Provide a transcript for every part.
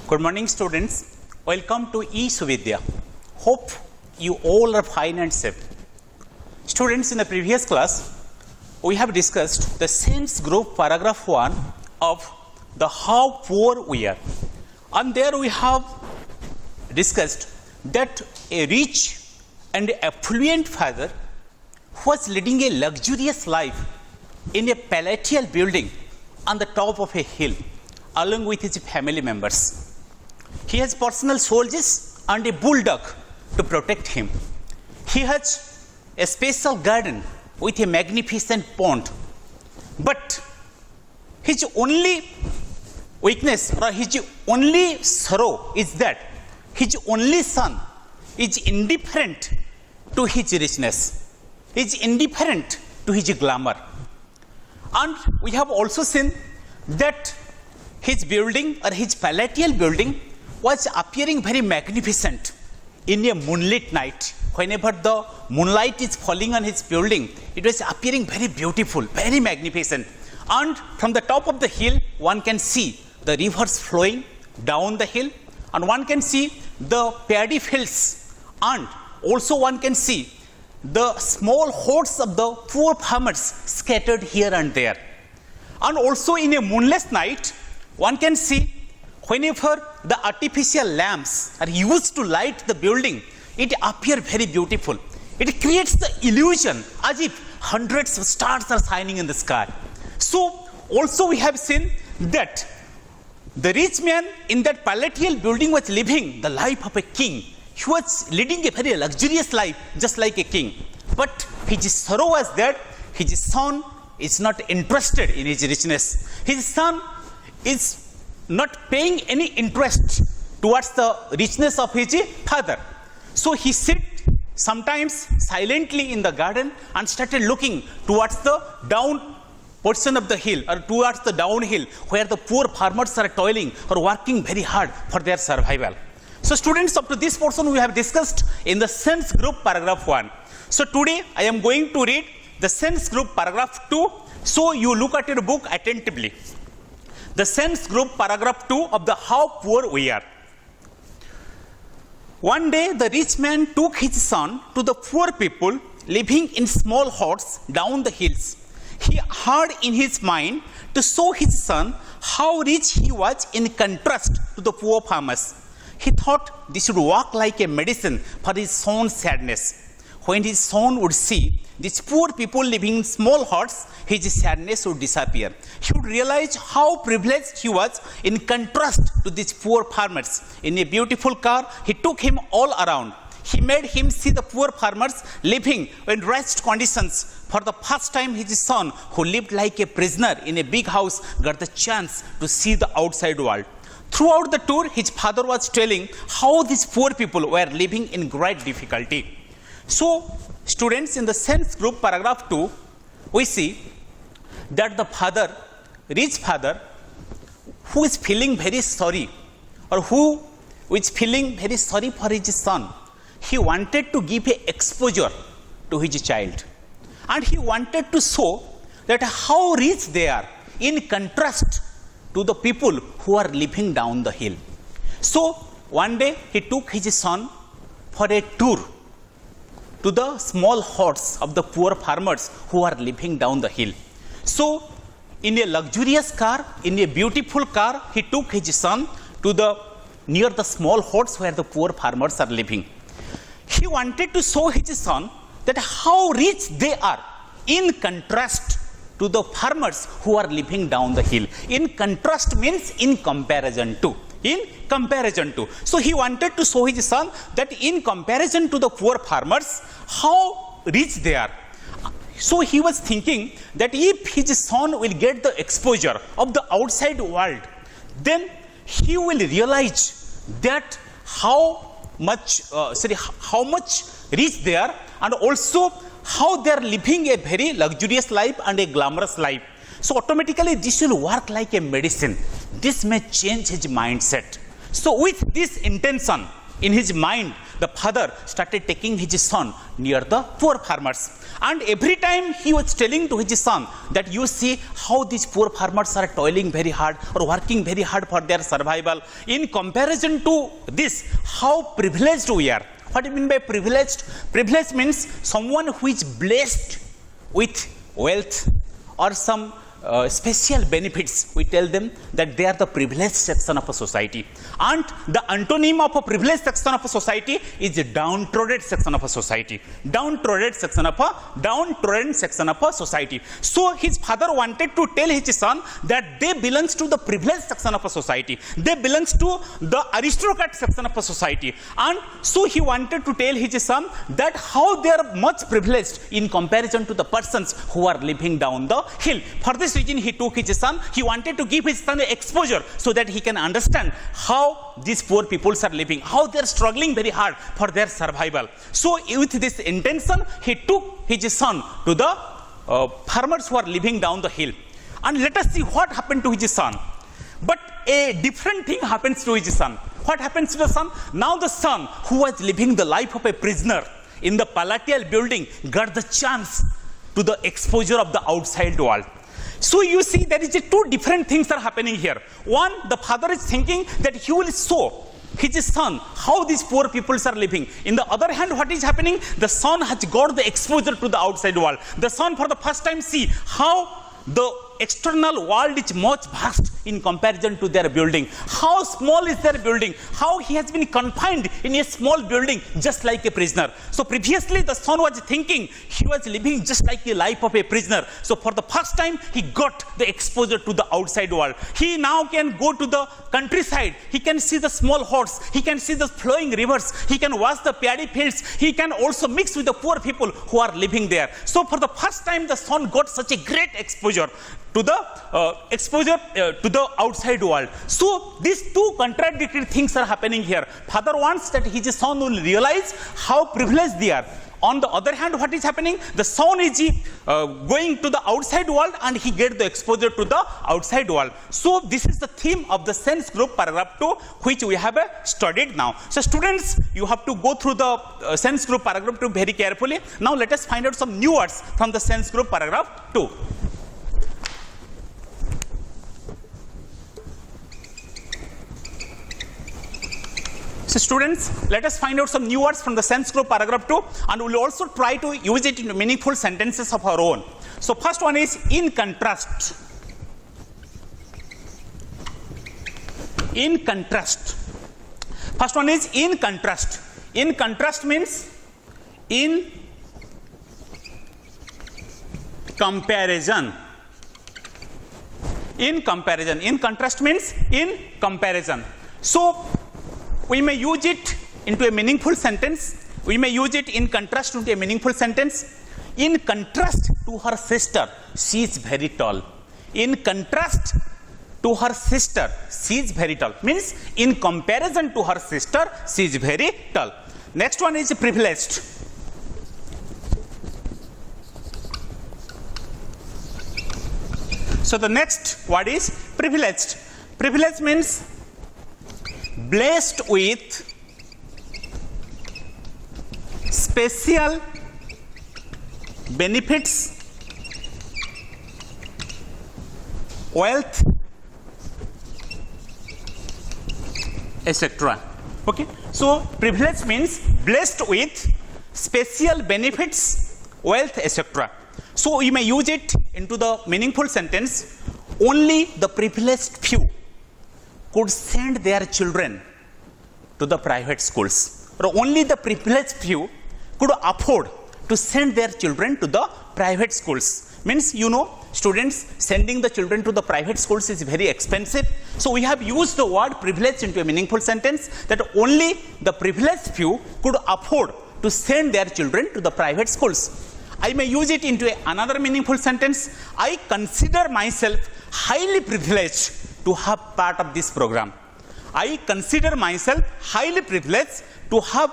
Good morning, students. Welcome to eSuvidya. Hope you all are fine and safe. Students, in the previous class, we have discussed the sense group paragraph 1 of the how poor we are. And there we have discussed that a rich and affluent father was leading a luxurious life in a palatial building on the top of a hill along with his family members. He has personal soldiers and a bulldog to protect him. He has a special garden with a magnificent pond. But his only weakness or his only sorrow is that his only son is indifferent to his richness, is indifferent to his glamour. And we have also seen that his building or his palatial building was appearing very magnificent in a moonlit night. Whenever the moonlight is falling on his building, it was appearing very beautiful, very magnificent. And from the top of the hill, one can see the rivers flowing down the hill, and one can see the paddy fields, and also one can see the small hordes of the poor farmers scattered here and there. And also in a moonless night, one can see whenever the artificial lamps are used to light the building, it appears very beautiful. It creates the illusion as if hundreds of stars are shining in the sky. So also we have seen that the rich man in that palatial building was living the life of a king. He was leading a very luxurious life just like a king. But his sorrow was that his son is not interested in his richness. His son is not paying any interest towards the richness of his father. So he sat sometimes silently in the garden and started looking towards the down portion of the hill or towards the downhill where the poor farmers are toiling or working very hard for their survival. So students, up to this portion we have discussed in the sense group paragraph 1. So today I am going to read the sense group paragraph 2. So you look at your book attentively. The sense group paragraph 2 of the how poor we are. One day the rich man took his son to the poor people living in small huts down the hills. He had in his mind to show his son how rich he was in contrast to the poor farmers. He thought this would work like a medicine for his son's sadness. When his son would see these poor people living in small huts, his sadness would disappear. He would realize how privileged he was in contrast to these poor farmers. In a beautiful car, he took him all around. He made him see the poor farmers living in wretched conditions. For the first time, his son, who lived like a prisoner in a big house, got the chance to see the outside world. Throughout the tour, his father was telling how these poor people were living in great difficulty. So, students, in the sense group paragraph 2, we see that the father, rich father, who is feeling very sorry or who is feeling very sorry for his son, he wanted to give a exposure to his child. And he wanted to show that how rich they are in contrast to the people who are living down the hill. So, one day he took his son for a tour to the small huts of the poor farmers who are living down the hill. So, in a luxurious car, in a beautiful car, he took his son to near the small huts where the poor farmers are living. He wanted to show his son that how rich they are in contrast to the farmers who are living down the hill. In contrast means in comparison to. In comparison to. So he wanted to show his son that in comparison to the poor farmers, how rich they are. So he was thinking that if his son will get the exposure of the outside world, then he will realize that how much rich they are, and also how they are living a very luxurious life and a glamorous life. So automatically this will work like a medicine. This may change his mindset. So with this intention, in his mind, the father started taking his son near the poor farmers. And every time he was telling to his son that you see how these poor farmers are toiling very hard or working very hard for their survival. In comparison to this, how privileged we are. What do you mean by privileged? Privileged means someone who is blessed with wealth or some special benefits. We tell them that they are the privileged section of a society. And the antonym of a privileged section of a society is a downtrodden section of a society. Downtrodden section of a society. So his father wanted to tell his son that they belongs to the privileged section of a society. They belongs to the aristocrat section of a society. And so he wanted to tell his son that how they are much privileged in comparison to the persons who are living down the hill. For this reason, he took his son. He wanted to give his son exposure so that he can understand how these poor peoples are living, how they are struggling very hard for their survival. So with this intention, he took his son to the farmers who are living down the hill. And let us see what happened to his son. But a different thing happens to his son. What happens to the son? Now the son, who was living the life of a prisoner in the palatial building, got the chance to the exposure of the outside world. So you see, there is two different things are happening here. One, the father is thinking that he will show his son how these poor peoples are living. In the other hand, what is happening? The son has got the exposure to the outside world. The son for the first time see how the external world is much vast in comparison to their building. How small is their building? How he has been confined in a small building just like a prisoner. So previously the son was thinking he was living just like a life of a prisoner. So for the first time he got the exposure to the outside world. He now can go to the countryside. He can see the small huts. He can see the flowing rivers. He can watch the paddy fields. He can also mix with the poor people who are living there. So for the first time the son got such a great exposure to the to the outside world. So these two contradictory things are happening here. Father wants that his son will realize how privileged they are. On the other hand, what is happening? The son is going to the outside world and he gets the exposure to the outside world. So this is the theme of the sense group paragraph 2, which we have studied now. So students, you have to go through the sense group paragraph 2 very carefully. Now let us find out some new words from the sense group paragraph 2. So students, let us find out some new words from the sense group paragraph 2, and we will also try to use it in meaningful sentences of our own. So first one is in contrast. In contrast. First one is in contrast. In contrast means in comparison. In comparison. In contrast means in comparison. So we may use it into a meaningful sentence. We may use it in contrast into a meaningful sentence. In contrast to her sister, she is very tall. In contrast to her sister, she is very tall. Means in comparison to her sister, she is very tall. Next one is privileged. So the next word is privileged. Privileged means blessed with special benefits, wealth, etc. Okay, so privilege means blessed with special benefits, wealth, etc. So you may use it into the meaningful sentence. Only the privileged few could send their children to the private schools, or only the privileged few could afford to send their children to the private schools. Means, you know, students, sending the children to the private schools is very expensive. So we have used the word privilege into a meaningful sentence, that only the privileged few could afford to send their children to the private schools. I may use it into another meaningful sentence. I consider myself highly privileged to have part of this program. I consider myself highly privileged to have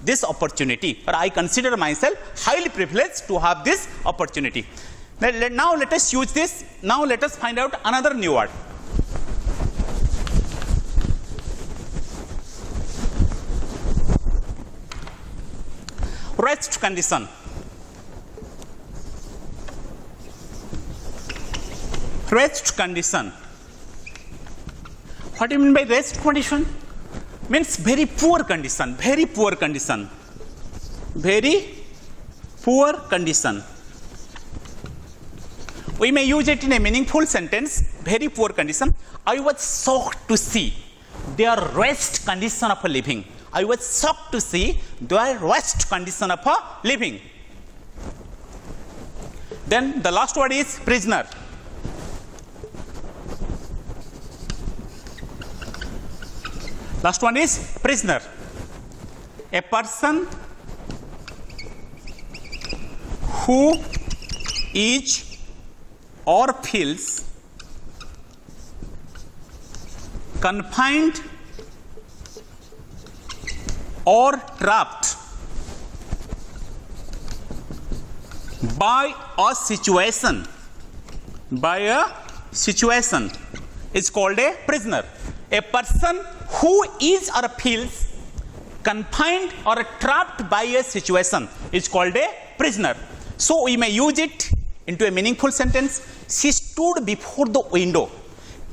this opportunity, or I consider myself highly privileged to have this opportunity. Now let us use this. Now let us find out another new word. rest condition. Rest condition. What do you mean by rest condition? Means very poor condition, very poor condition, very poor condition. We may use it in a meaningful sentence, very poor condition. I was shocked to see their rest condition of a living. I was shocked to see their rest condition of a living. Then the last word is prisoner. Last one is prisoner. A person who is or feels confined or trapped by a situation is called a prisoner. A person who is or feels confined or trapped by a situation is called a prisoner. So we may use it into a meaningful sentence. She stood before the window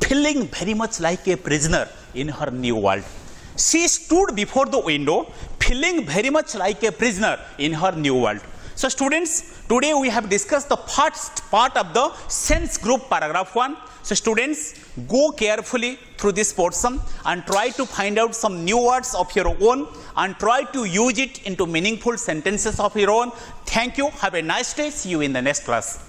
feeling very much like a prisoner in her new world. She stood before the window feeling very much like a prisoner in her new world. So students, today we have discussed the first part of the sense group paragraph 1. So students, go carefully through this portion and try to find out some new words of your own and try to use it into meaningful sentences of your own. Thank you. Have a nice day. See you in the next class.